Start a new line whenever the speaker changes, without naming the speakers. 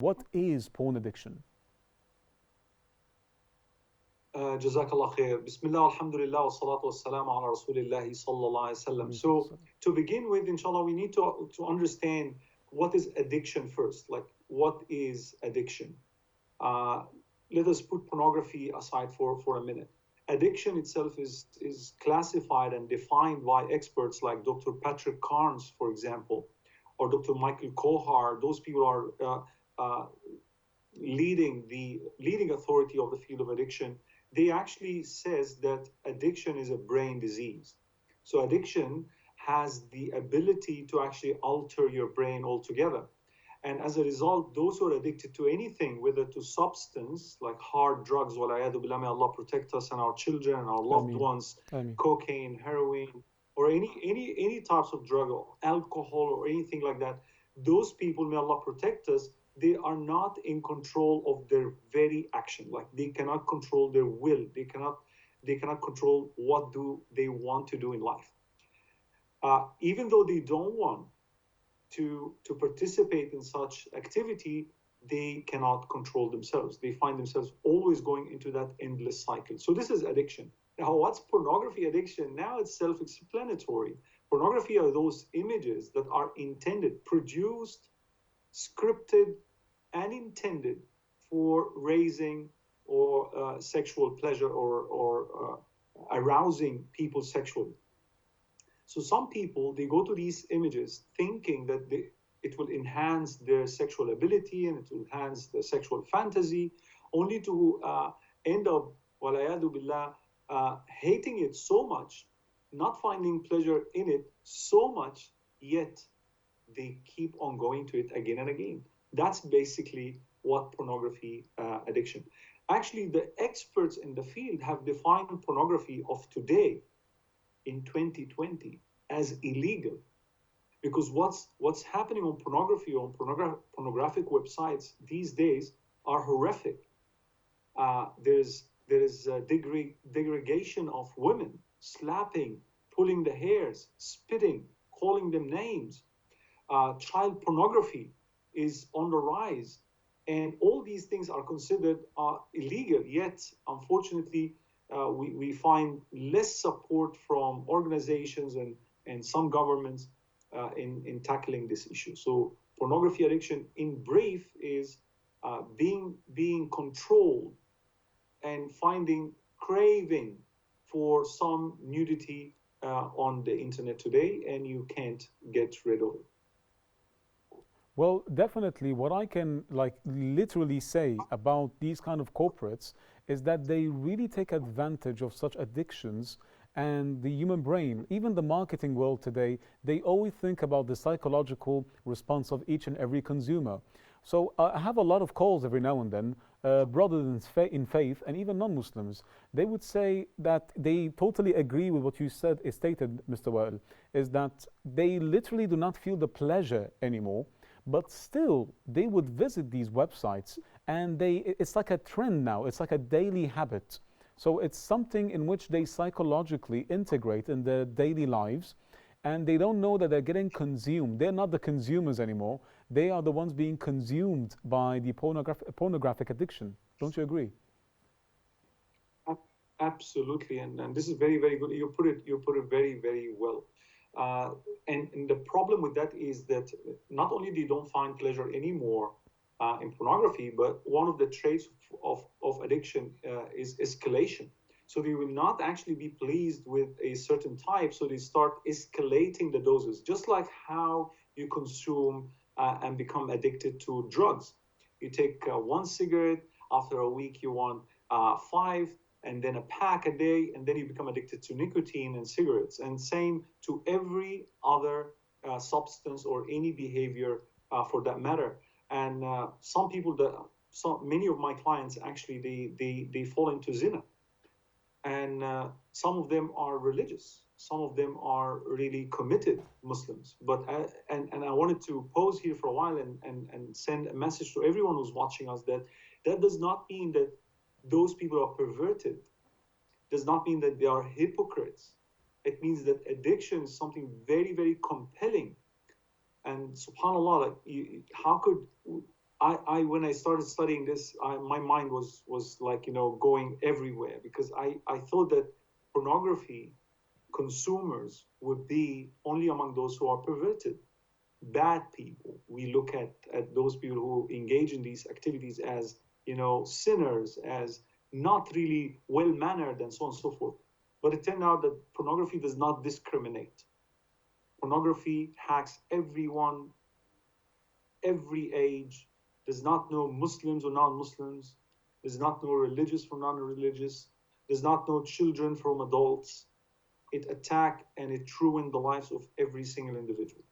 What is porn addiction?
Jazakallah khair. Bismillah, alhamdulillah, wa salatu wa salam ala rasulillahi sallallahu alayhi wa sallam. So, to begin with, inshallah, we need to understand what is addiction first. Like, what is addiction? Let us put pornography aside for a minute. Addiction itself is classified and defined by experts like Dr. Patrick Carnes, for example, or Dr. Michael Kohar. Those people are leading authority of the field of addiction. They actually says that addiction is a brain disease. So addiction has the ability to actually alter your brain altogether. And as a result, those who are addicted to anything, whether to substance like hard drugs, walayadu billah, may Allah protect us and our children and our loved ones, cocaine, heroin, or any types of drug, or alcohol, or anything like that, those people, may Allah protect us, they are not in control of their very action. Like, they cannot control their will. They cannot control what do they want to do in life. Even though they don't want to participate in such activity, they cannot control themselves. They find themselves always going into that endless cycle. So this is addiction. Now, what's pornography addiction? Now it's self-explanatory. Pornography are those images that are intended, produced, scripted, and intended for raising or sexual pleasure or arousing people sexually. So some people, they go to these images thinking that it will enhance their sexual ability and it will enhance their sexual fantasy, only to end up, walayadu billah, hating it so much, not finding pleasure in it so much, yet they keep on going to it again and again. That's basically what pornography addiction. Actually, the experts in the field have defined pornography of today in 2020 as illegal, because what's happening on pornography, on pornographic websites these days are horrific. There is degradation of women, slapping, pulling the hairs, spitting, calling them names. Child pornography is on the rise, and all these things are considered illegal. Yet, unfortunately, we find less support from organizations and some governments in tackling this issue. So, pornography addiction, in brief, is being controlled and finding craving for some nudity on the internet today, and you can't get rid of it.
Well, definitely what I can like literally say about these kind of corporates is that they really take advantage of such addictions and the human brain. Even the marketing world today, they always think about the psychological response of each and every consumer. So I have a lot of calls every now and then, brothers in faith and even non-Muslims. They would say that they totally agree with what you said, stated, Mr. Wael, is that they literally do not feel the pleasure anymore, but still they would visit these websites, and it's like a trend now. It's like a daily habit. So it's something in which they psychologically integrate in their daily lives, and they don't know that they're getting consumed. They're not the consumers anymore. They are the ones being consumed by the pornographic addiction. Don't you agree?
Absolutely, and this is very, very good. You put it very, very well. And the problem with that is that not only they don't find pleasure anymore in pornography, but one of the traits of addiction is escalation. So they will not actually be pleased with a certain type, so they start escalating the doses, just like how you consume and become addicted to drugs. You take one cigarette, after a week you want 5, and then a pack a day, and then you become addicted to nicotine and cigarettes. And same to every other substance or any behavior for that matter. And some people, many of my clients actually, they fall into zina. And some of them are religious. Some of them are really committed Muslims. But and I wanted to pause here for a while and send a message to everyone who's watching us that does not mean that those people are perverted, does not mean that they are hypocrites. It means that addiction is something very, very compelling. And subhanAllah, like how could when I started studying this, my mind was like, going everywhere, because I thought that pornography consumers would be only among those who are perverted, bad people. We look at those people who engage in these activities as, sinners, as not really well mannered, and so on and so forth. But it turned out that pornography does not discriminate. Pornography hacks everyone, every age, does not know Muslims or non-Muslims, does not know religious from non-religious, does not know children from adults. It attacked and it ruined the lives of every single individual.